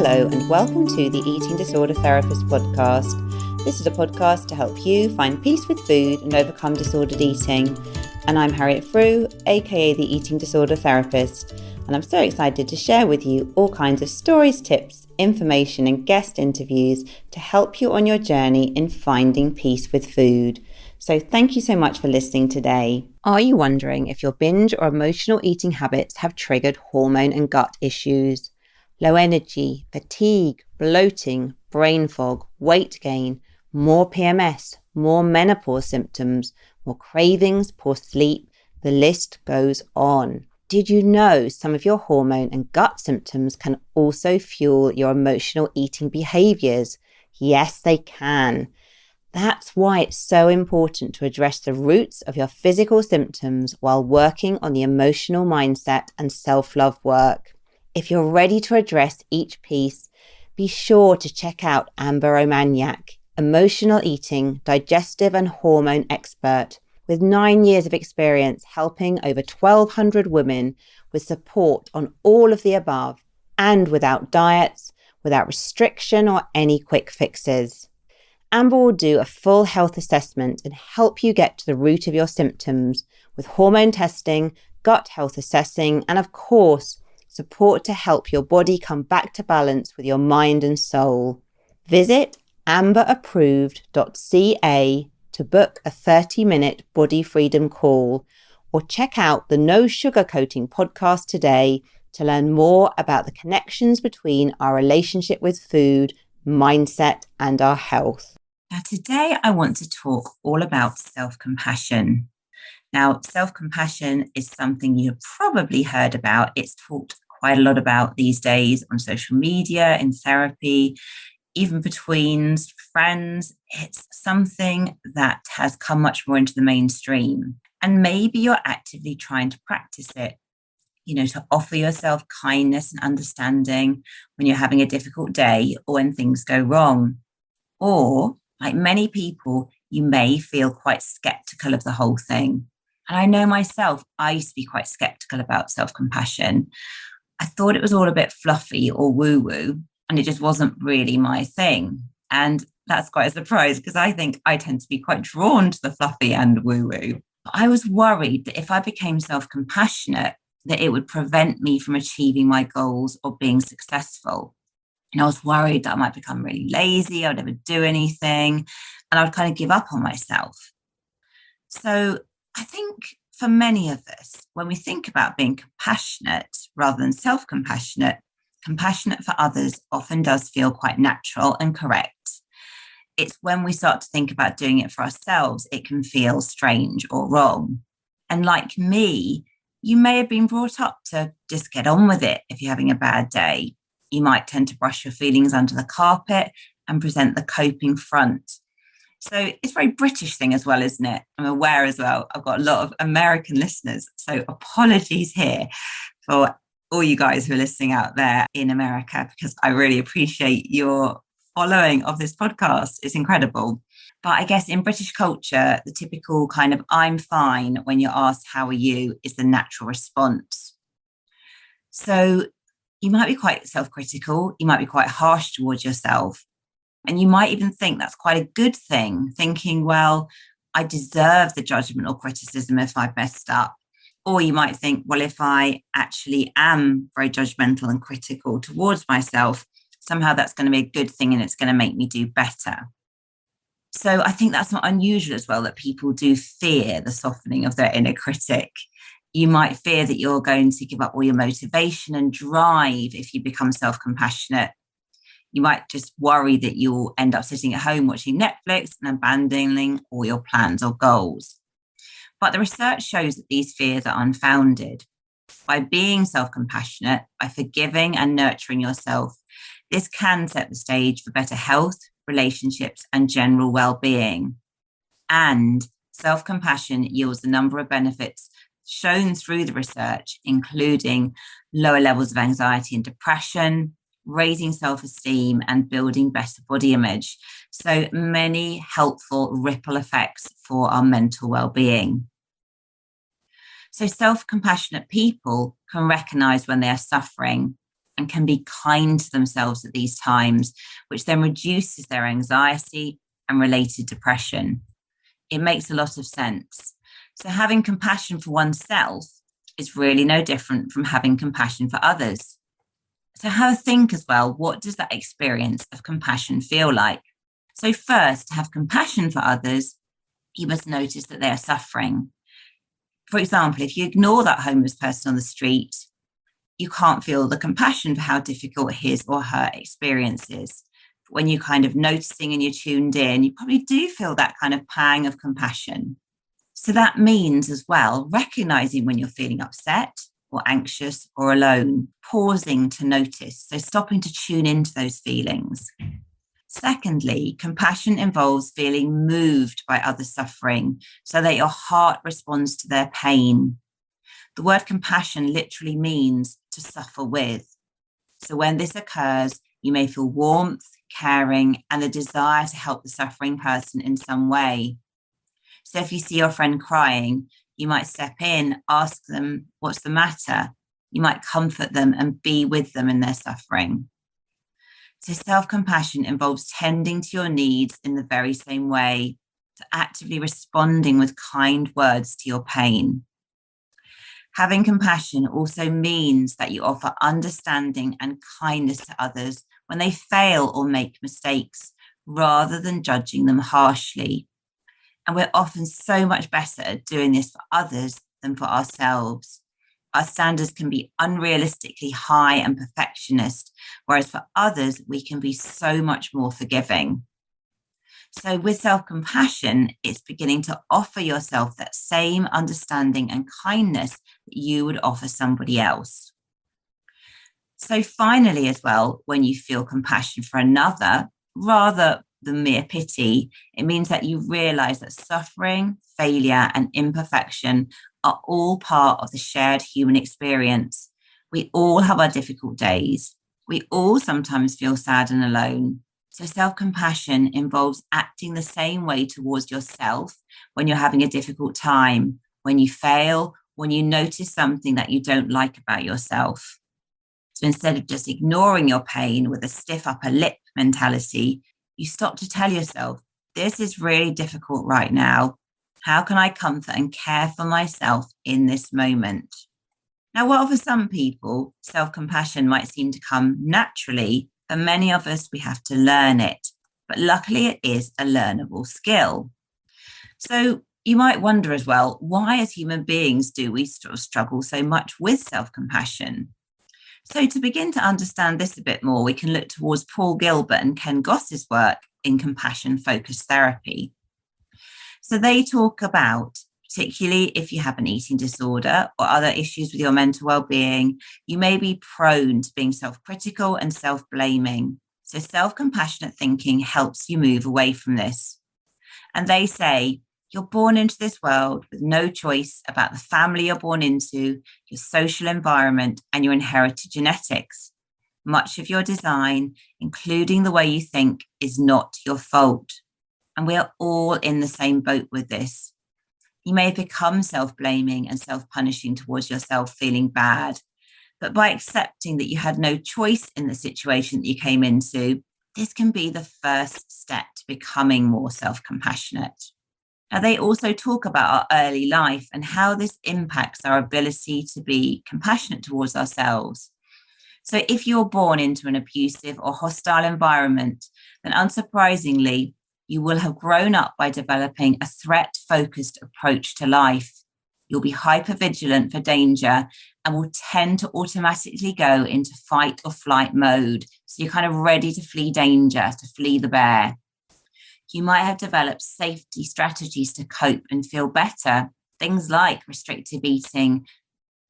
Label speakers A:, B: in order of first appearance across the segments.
A: Hello and welcome to the Eating Disorder Therapist podcast. This is a podcast to help you find peace with food and overcome disordered eating. And I'm Harriet Frew, aka the Eating Disorder Therapist. And I'm so excited to share with you all kinds of stories, tips, information and guest interviews to help you on your journey in finding peace with food. So thank you so much for listening today. Are you wondering if your binge or emotional eating habits have triggered hormone and gut issues? Low energy, fatigue, bloating, brain fog, weight gain, more PMS, more menopause symptoms, more cravings, poor sleep, the list goes on. Did you know some of your hormone and gut symptoms can also fuel your emotional eating behaviors? Yes, they can. That's why it's so important to address the roots of your physical symptoms while working on the emotional mindset and self-love work. If you're ready to address each piece, be sure to check out Amber Omaniak, emotional eating, digestive and hormone expert with 9 years of experience helping over 1,200 women with support on all of the above and without diets, without restriction or any quick fixes. Amber will do a full health assessment and help you get to the root of your symptoms with hormone testing, gut health assessing, and of course, support to help your body come back to balance with your mind and soul. Visit amberapproved.ca to book a 30-minute body freedom call or check out the No Sugarcoating podcast today to learn more about the connections between our relationship with food, mindset, and our health.
B: Now, today I want to talk all about self-compassion. Now, self-compassion is something you've probably heard about. It's talked quite a lot about these days on social media, in therapy, even between friends. It's something that has come much more into the mainstream. And maybe you're actively trying to practice it, to offer yourself kindness and understanding when you're having a difficult day or when things go wrong. Or, like many people, you may feel quite skeptical of the whole thing. And I know myself, I used to be quite skeptical about self-compassion. I thought it was all a bit fluffy or woo-woo, and it just wasn't really my thing. And that's quite a surprise because I think I tend to be quite drawn to the fluffy and woo-woo. But I was worried that if I became self-compassionate, that it would prevent me from achieving my goals or being successful. And I was worried that I might become really lazy, I would never do anything, and I would kind of give up on myself. So I think for many of us, when we think about being compassionate rather than self-compassionate, compassionate for others often does feel quite natural and correct. It's when we start to think about doing it for ourselves, it can feel strange or wrong. And like me, you may have been brought up to just get on with it if you're having a bad day. You might tend to brush your feelings under the carpet and present the coping front. So it's a very British thing as well, isn't it? I'm aware as well, I've got a lot of American listeners. So apologies here for all you guys who are listening out there in America, because I really appreciate your following of this podcast. It's incredible. But I guess in British culture, the typical kind of I'm fine when you're asked, how are you, is the natural response. So you might be quite self-critical. You might be quite harsh towards yourself. And you might even think that's quite a good thing, thinking, well, I deserve the judgment or criticism if I've messed up. Or you might think, well, if I actually am very judgmental and critical towards myself, somehow that's going to be a good thing and it's going to make me do better. So I think that's not unusual as well, that people do fear the softening of their inner critic. You might fear that you're going to give up all your motivation and drive if you become self-compassionate. You might just worry that you'll end up sitting at home watching Netflix and abandoning all your plans or goals. But the research shows that these fears are unfounded. By being self-compassionate, by forgiving and nurturing yourself, this can set the stage for better health, relationships, and general well-being. And self-compassion yields a number of benefits shown through the research, including lower levels of anxiety and depression, raising self-esteem and building better body image. So many helpful ripple effects for our mental well-being. So self-compassionate people can recognize when they are suffering and can be kind to themselves at these times, which then reduces their anxiety and related depression. It makes a lot of sense. So having compassion for oneself is really no different from having compassion for others. So have a think as well, what does that experience of compassion feel like? So first, to have compassion for others, you must notice that they are suffering. For example, if you ignore that homeless person on the street, you can't feel the compassion for how difficult his or her experience is. When you're kind of noticing and you're tuned in, you probably do feel that kind of pang of compassion. So that means as well, recognizing when you're feeling upset or anxious or alone, pausing to notice. So stopping to tune into those feelings. Secondly, compassion involves feeling moved by others' suffering so that your heart responds to their pain. The word compassion literally means to suffer with. So when this occurs, you may feel warmth, caring, and the desire to help the suffering person in some way. So if you see your friend crying, you might step in, ask them, what's the matter? You might comfort them and be with them in their suffering. So self-compassion involves tending to your needs in the very same way, to actively responding with kind words to your pain. Having compassion also means that you offer understanding and kindness to others when they fail or make mistakes, rather than judging them harshly. And we're often so much better at doing this for others than for ourselves. Our standards can be unrealistically high and perfectionist, whereas for others, we can be so much more forgiving. So with self-compassion, it's beginning to offer yourself that same understanding and kindness that you would offer somebody else. So finally, as well, when you feel compassion for another, rather than mere pity, it means that you realize that suffering, failure, and imperfection are all part of the shared human experience. We all have our difficult days. We all sometimes feel sad and alone. So self-compassion involves acting the same way towards yourself when you're having a difficult time, when you fail, when you notice something that you don't like about yourself. So instead of just ignoring your pain with a stiff upper lip mentality, you stop to tell yourself, this is really difficult right now. How can I comfort and care for myself in this moment? Now, while for some people, self-compassion might seem to come naturally, for many of us, we have to learn it. But luckily, it is a learnable skill. So you might wonder as well, why as human beings do we struggle so much with self-compassion? So to begin to understand this a bit more, we can look towards Paul Gilbert and Ken Goss's work in compassion-focused therapy. So they talk about, particularly if you have an eating disorder or other issues with your mental well-being, you may be prone to being self-critical and self-blaming. So self-compassionate thinking helps you move away from this. And they say, you're born into this world with no choice about the family you're born into, your social environment, and your inherited genetics. Much of your design, including the way you think, is not your fault. And we are all in the same boat with this. You may become self-blaming and self-punishing towards yourself, feeling bad. But by accepting that you had no choice in the situation that you came into, this can be the first step to becoming more self-compassionate. Now, they also talk about our early life and how this impacts our ability to be compassionate towards ourselves. So if you're born into an abusive or hostile environment, then unsurprisingly, you will have grown up by developing a threat-focused approach to life. You'll be hypervigilant for danger and will tend to automatically go into fight or flight mode. So you're kind of ready to flee danger, to flee the bear. You might have developed safety strategies to cope and feel better. Things like restrictive eating,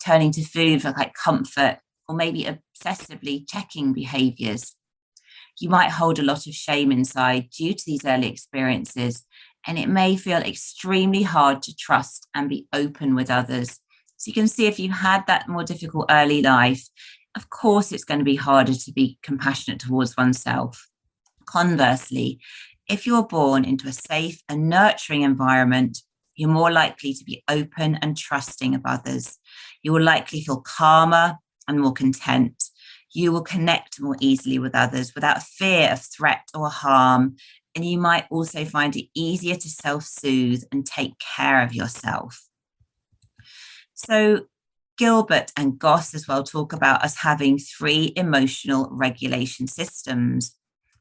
B: turning to food for like comfort, or maybe obsessively checking behaviors. You might hold a lot of shame inside due to these early experiences, and it may feel extremely hard to trust and be open with others. So you can see if you had that more difficult early life, of course, it's going to be harder to be compassionate towards oneself. Conversely, if you're born into a safe and nurturing environment, you're more likely to be open and trusting of others. You will likely feel calmer and more content. You will connect more easily with others without fear of threat or harm. And you might also find it easier to self-soothe and take care of yourself. So Gilbert and Goss as well talk about us having 3 emotional regulation systems.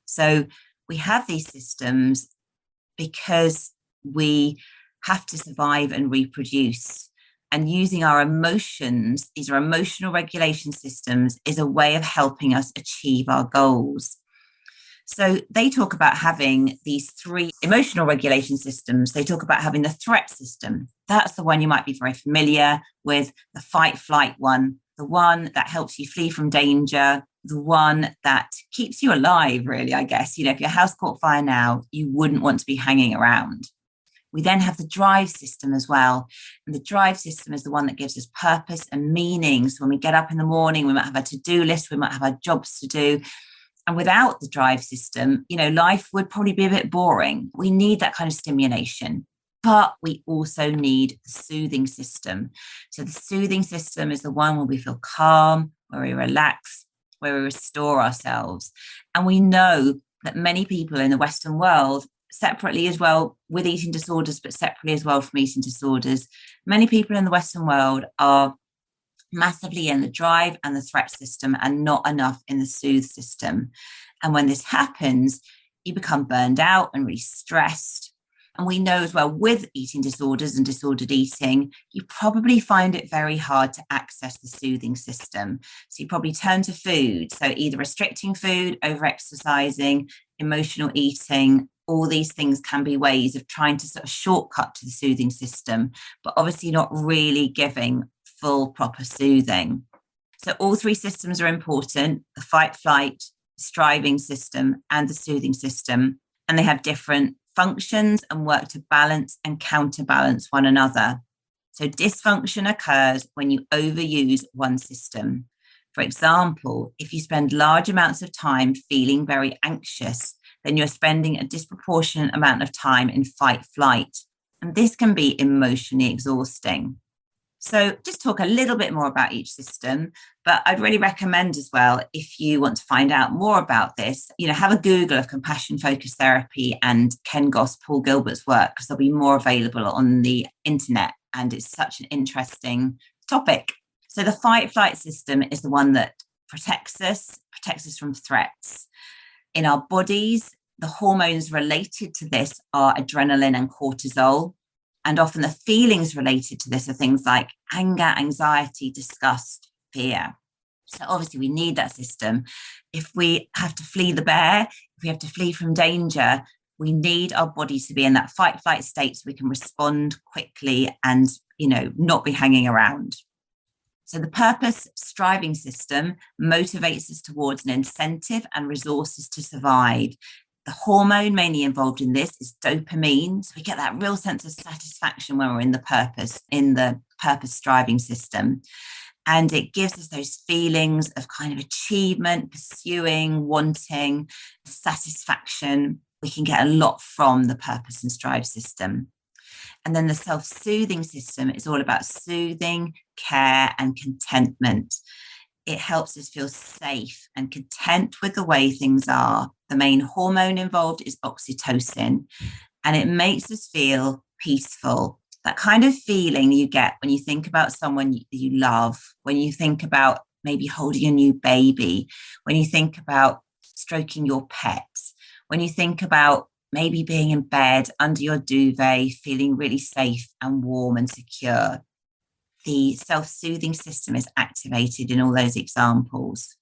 B: So we have these systems because we have to survive and reproduce. And using our emotions, these are emotional regulation systems, is a way of helping us achieve our goals. So they talk about having these 3 emotional regulation systems. They talk about having the threat system. That's the one you might be very familiar with, the fight flight one, the one that helps you flee from danger, the one that keeps you alive, really, I guess. If your house caught fire now, you wouldn't want to be hanging around. We then have the drive system as well. And the drive system is the one that gives us purpose and meaning. So when we get up in the morning, we might have a to-do list, we might have our jobs to do. And without the drive system, life would probably be a bit boring. We need that kind of stimulation. But we also need the soothing system. So the soothing system is the one where we feel calm, where we relax, where we restore ourselves. And we know that many people in the Western world, separately as well with eating disorders, but separately as well from eating disorders, many people in the Western world are massively in the drive and the threat system and not enough in the soothe system. And when this happens, you become burned out and really stressed. And we know as well with eating disorders and disordered eating, you probably find it very hard to access the soothing system. So you probably turn to food. So either restricting food, over-exercising, emotional eating, all these things can be ways of trying to sort of shortcut to the soothing system, but obviously not really giving full, proper soothing. So all 3 systems are important, the fight, flight, striving system, and the soothing system. And they have different functions and work to balance and counterbalance one another. So dysfunction occurs when you overuse one system. For example, if you spend large amounts of time feeling very anxious, then you're spending a disproportionate amount of time in fight, flight. And this can be emotionally exhausting. So just talk a little bit more about each system, but I'd really recommend as well, if you want to find out more about this, have a Google of compassion focused therapy and Ken Goss, Paul Gilbert's work, because there'll be more available on the internet. And it's such an interesting topic. So the fight flight system is the one that protects us from threats. In our bodies, the hormones related to this are adrenaline and cortisol. And often the feelings related to this are things like anger, anxiety, disgust, fear. So obviously we need that system. If we have to flee the bear, if we have to flee from danger, we need our bodies to be in that fight flight state so we can respond quickly and, not be hanging around. So the purpose striving system motivates us towards an incentive and resources to survive. The hormone mainly involved in this is dopamine. So we get that real sense of satisfaction when we're in the purpose striving system. And it gives us those feelings of kind of achievement, pursuing, wanting, satisfaction. We can get a lot from the purpose and strive system. And then the self-soothing system is all about soothing, care, and contentment. It helps us feel safe and content with the way things are. The main hormone involved is oxytocin, and it makes us feel peaceful. That kind of feeling you get when you think about someone you love, when you think about maybe holding a new baby, when you think about stroking your pet, when you think about maybe being in bed under your duvet, feeling really safe and warm and secure. The self-soothing system is activated in all those examples.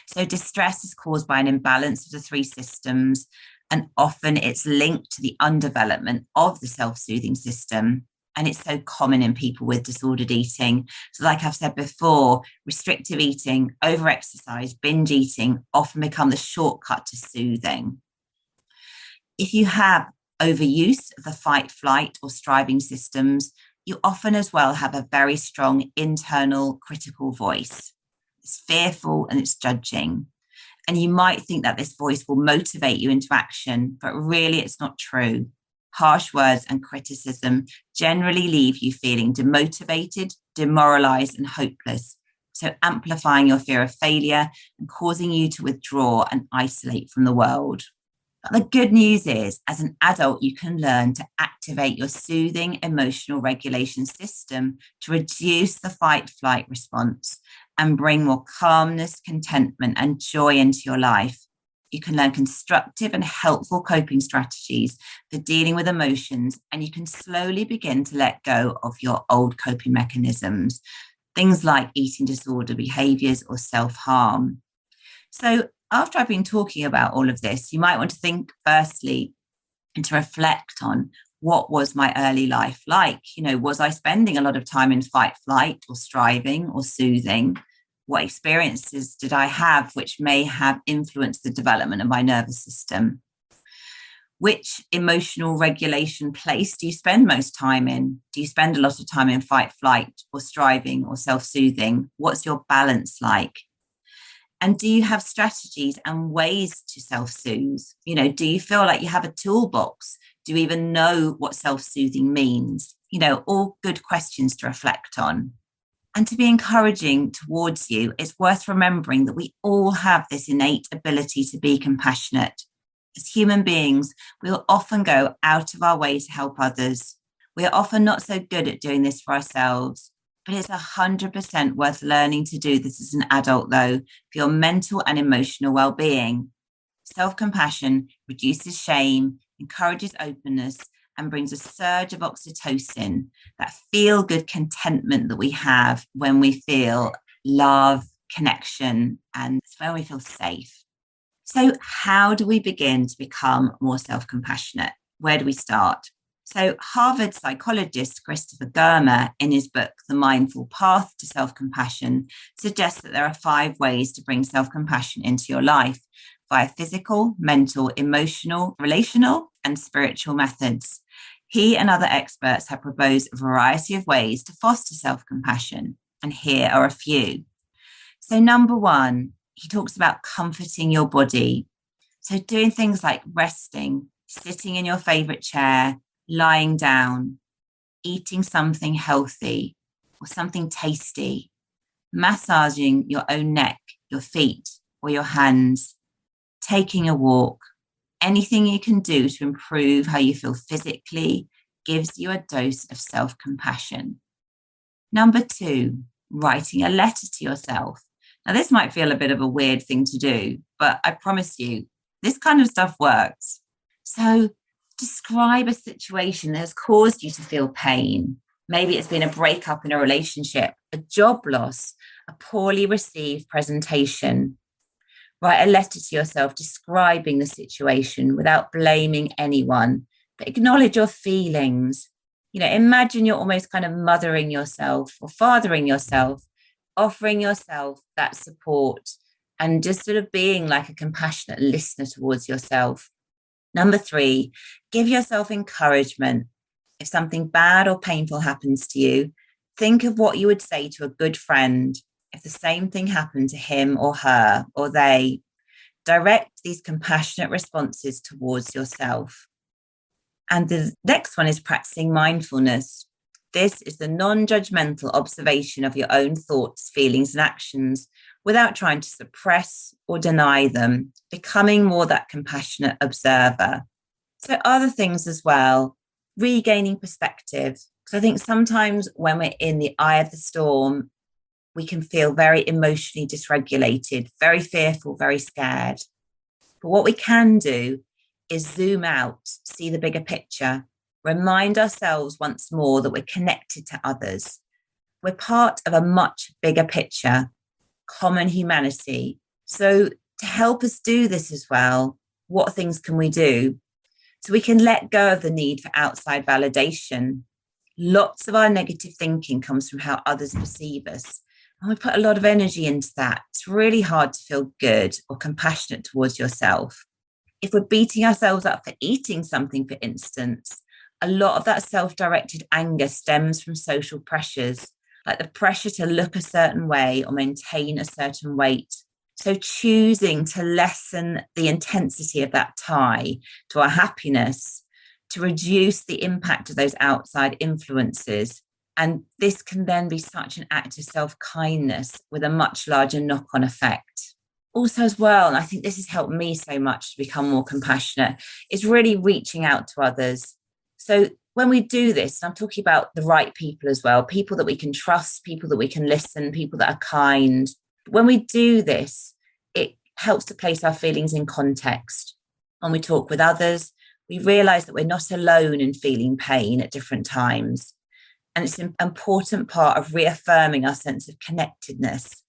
B: So distress is caused by an imbalance of the 3 systems, and often it's linked to the underdevelopment of the self-soothing system. And it's so common in people with disordered eating. So like I've said before, restrictive eating, over-exercise, binge eating often become the shortcut to soothing. If you have overuse of the fight, flight, or striving systems, you often as well have a very strong internal critical voice. It's fearful and it's judging. And you might think that this voice will motivate you into action, but really it's not true. Harsh words and criticism generally leave you feeling demotivated, demoralized, and hopeless. So amplifying your fear of failure and causing you to withdraw and isolate from the world. But the good news is, as an adult, you can learn to activate your soothing emotional regulation system to reduce the fight-flight response and bring more calmness, contentment, and joy into your life. You can learn constructive and helpful coping strategies for dealing with emotions, and you can slowly begin to let go of your old coping mechanisms, things like eating disorder behaviors or self-harm. So after I've been talking about all of this, you might want to think firstly and to reflect on what was my early life like? Was I spending a lot of time in fight, flight, or striving or soothing? What experiences did I have which may have influenced the development of my nervous system? Which emotional regulation place do you spend most time in? Do you spend a lot of time in fight, flight, or striving or self-soothing? What's your balance like? And do you have strategies and ways to self-soothe? Do you feel like you have a toolbox? Do you even know what self-soothing means? All good questions to reflect on. And to be encouraging towards you, it's worth remembering that we all have this innate ability to be compassionate. As human beings, we will often go out of our way to help others. We are often not so good at doing this for ourselves. But it's 100% worth learning to do this as an adult, though, for your mental and emotional well-being. Self-compassion reduces shame, encourages openness, and brings a surge of oxytocin, that feel-good contentment that we have when we feel love, connection, and it's when we feel safe. So how do we begin to become more self-compassionate? Where do we start? So Harvard psychologist Christopher Germer, in his book, The Mindful Path to Self-Compassion, suggests that there are 5 ways to bring self-compassion into your life via physical, mental, emotional, relational, and spiritual methods. He and other experts have proposed a variety of ways to foster self-compassion, and here are a few. So number 1, he talks about comforting your body. So doing things like resting, sitting in your favorite chair, lying down, eating something healthy or something tasty, massaging your own neck, your feet, or your hands, taking a walk, anything you can do to improve how you feel physically gives you a dose of self-compassion. Number 2, writing a letter to yourself. Now, this might feel a bit of a weird thing to do, but I promise you, this kind of stuff works. So describe a situation that has caused you to feel pain. Maybe it's been a breakup in a relationship, a job loss, a poorly received presentation. Write a letter to yourself describing the situation without blaming anyone, but acknowledge your feelings. Imagine you're almost kind of mothering yourself or fathering yourself, offering yourself that support and just sort of being like a compassionate listener towards yourself. Number 3, give yourself encouragement. If something bad or painful happens to you, think of what you would say to a good friend if the same thing happened to him or her or they. Direct these compassionate responses towards yourself. And the next one is practicing mindfulness. This is the non-judgmental observation of your own thoughts, feelings, and actions without trying to suppress or deny them, becoming more that compassionate observer. So other things as well, regaining perspective. Because I think sometimes when we're in the eye of the storm, we can feel very emotionally dysregulated, very fearful, very scared. But what we can do is zoom out, see the bigger picture, remind ourselves once more that we're connected to others. We're part of a much bigger picture, common humanity. So to help us do this as well, what things can we do? So we can let go of the need for outside validation. Lots of our negative thinking comes from how others perceive us. And we put a lot of energy into that. It's really hard to feel good or compassionate towards yourself. If we're beating ourselves up for eating something, for instance, a lot of that self-directed anger stems from social pressures, like the pressure to look a certain way or maintain a certain weight. So choosing to lessen the intensity of that tie to our happiness, to reduce the impact of those outside influences, And this can then be such an act of self-kindness with a much larger knock-on effect. Also as well, and I think this has helped me so much to become more compassionate, is really reaching out to others. So when we do this, and I'm talking about the right people as well, people that we can trust, people that we can listen, people that are kind. When we do this, it helps to place our feelings in context. When we talk with others, we realize that we're not alone in feeling pain at different times. And it's an important part of reaffirming our sense of connectedness,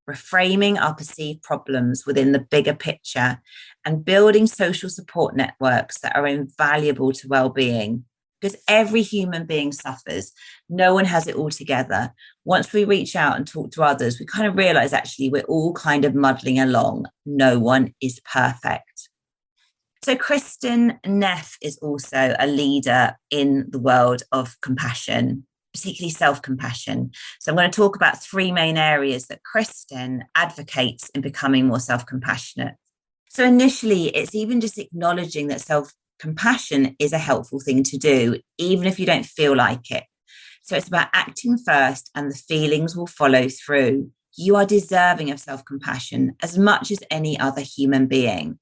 B: reframing our perceived problems within the bigger picture, and building social support networks that are invaluable to well-being. Because every human being suffers. No one has it all together. Once we reach out and talk to others, we kind of realize actually we're all kind of muddling along. No one is perfect. So Kristen Neff is also a leader in the world of compassion, particularly self-compassion. So I'm going to talk about three main areas that Kristen advocates in becoming more self-compassionate. So initially, it's even just acknowledging that self-compassion is a helpful thing to do, even if you don't feel like it. So it's about acting first and the feelings will follow through. You are deserving of self-compassion as much as any other human being.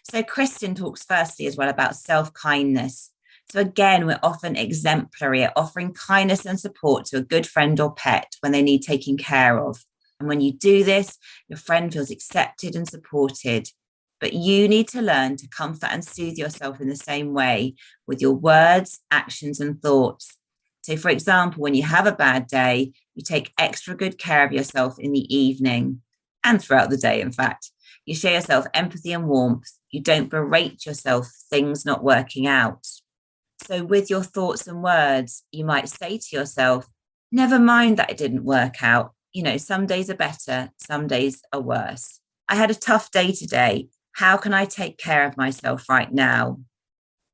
B: So Kristen talks firstly as well about self-kindness. So again, we're often exemplary at offering kindness and support to a good friend or pet when they need taking care of. And when you do this, your friend feels accepted and supported. But you need to learn to comfort and soothe yourself in the same way with your words, actions, and thoughts. So, for example, when you have a bad day, you take extra good care of yourself in the evening and throughout the day, in fact. You show yourself empathy and warmth. You don't berate yourself for things not working out. So with your thoughts and words, you might say to yourself, never mind that it didn't work out. Some days are better, some days are worse. I had a tough day today. How can I take care of myself right now?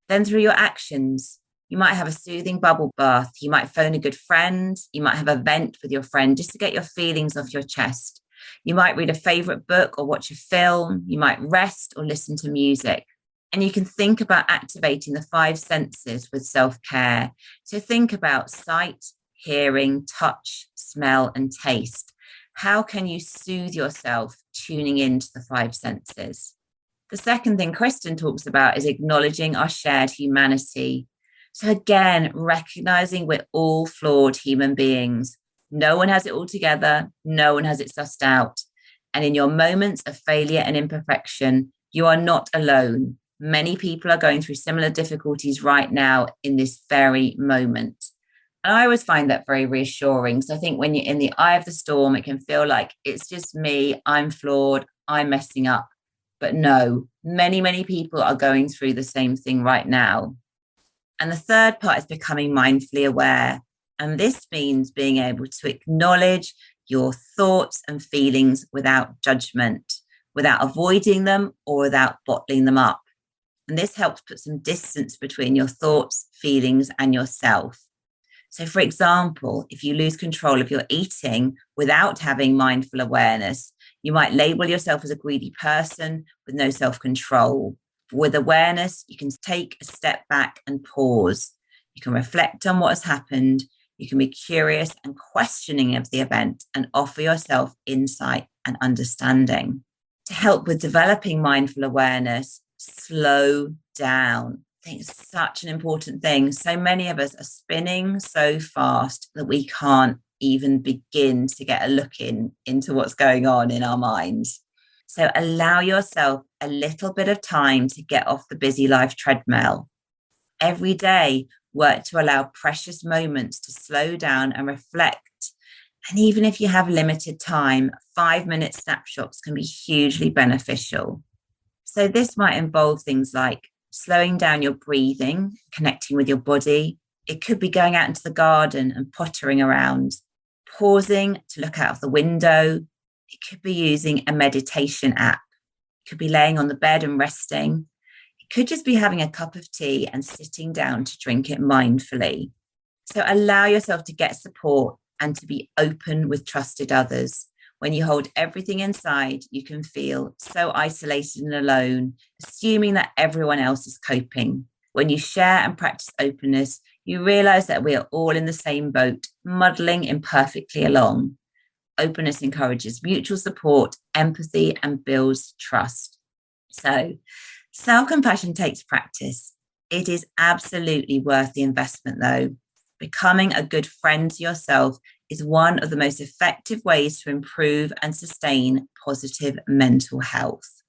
B: Then through your actions, you might have a soothing bubble bath. You might phone a good friend. You might have a vent with your friend just to get your feelings off your chest. You might read a favorite book or watch a film. You might rest or listen to music. And you can think about activating the 5 senses with self-care. So think about sight, hearing, touch, smell, and taste. How can you soothe yourself tuning into the 5 senses? The second thing Kristen talks about is acknowledging our shared humanity. So again, recognizing we're all flawed human beings. No one has it all together. No one has it sussed out. And in your moments of failure and imperfection, you are not alone. Many people are going through similar difficulties right now in this very moment. And I always find that very reassuring. So I think when you're in the eye of the storm, it can feel like it's just me, I'm flawed, I'm messing up. But no, many, many people are going through the same thing right now. And the third part is becoming mindfully aware. And this means being able to acknowledge your thoughts and feelings without judgment, without avoiding them or without bottling them up. And this helps put some distance between your thoughts, feelings, and yourself. So, for example, if you lose control of your eating without having mindful awareness, you might label yourself as a greedy person with no self-control. With awareness, you can take a step back and pause. You can reflect on what has happened. You can be curious and questioning of the event and offer yourself insight and understanding. To help with developing mindful awareness, slow down. I think it's such an important thing. So many of us are spinning so fast that we can't even begin to get a look into what's going on in our minds. So allow yourself a little bit of time to get off the busy life treadmill. Every day, work to allow precious moments to slow down and reflect. And even if you have limited time, 5-minute snapshots can be hugely beneficial. So this might involve things like slowing down your breathing, connecting with your body. It could be going out into the garden and pottering around, pausing to look out of the window. It could be using a meditation app. It could be laying on the bed and resting. It could just be having a cup of tea and sitting down to drink it mindfully. So allow yourself to get support and to be open with trusted others. When you hold everything inside, you can feel so isolated and alone, assuming that everyone else is coping. When you share and practice openness, You realize that we are all in the same boat, muddling imperfectly along. Openness encourages mutual support, empathy, and builds trust. So, self-compassion takes practice. It is absolutely worth the investment, though. Becoming a good friend to yourself is one of the most effective ways to improve and sustain positive mental health.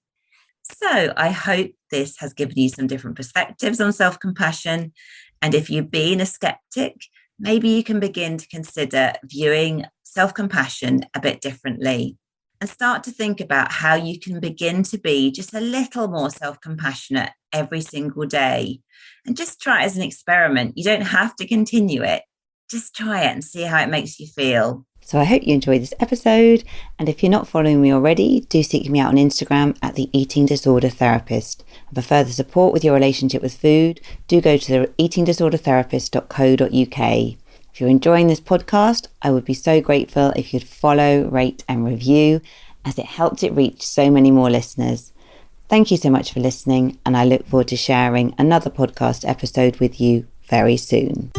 B: So I hope this has given you some different perspectives on self-compassion. And if you've been a skeptic, maybe you can begin to consider viewing self-compassion a bit differently and start to think about how you can begin to be just a little more self-compassionate every single day. And just try it as an experiment. You don't have to continue it. Just try it and see how it makes you feel.
A: So I hope you enjoyed this episode. And if you're not following me already, do seek me out on Instagram at the Eating Disorder Therapist. And for further support with your relationship with food, do go to the eatingdisordertherapist.co.uk. If you're enjoying this podcast, I would be so grateful if you'd follow, rate and review, as it helps it reach so many more listeners. Thank you so much for listening, and I look forward to sharing another podcast episode with you very soon.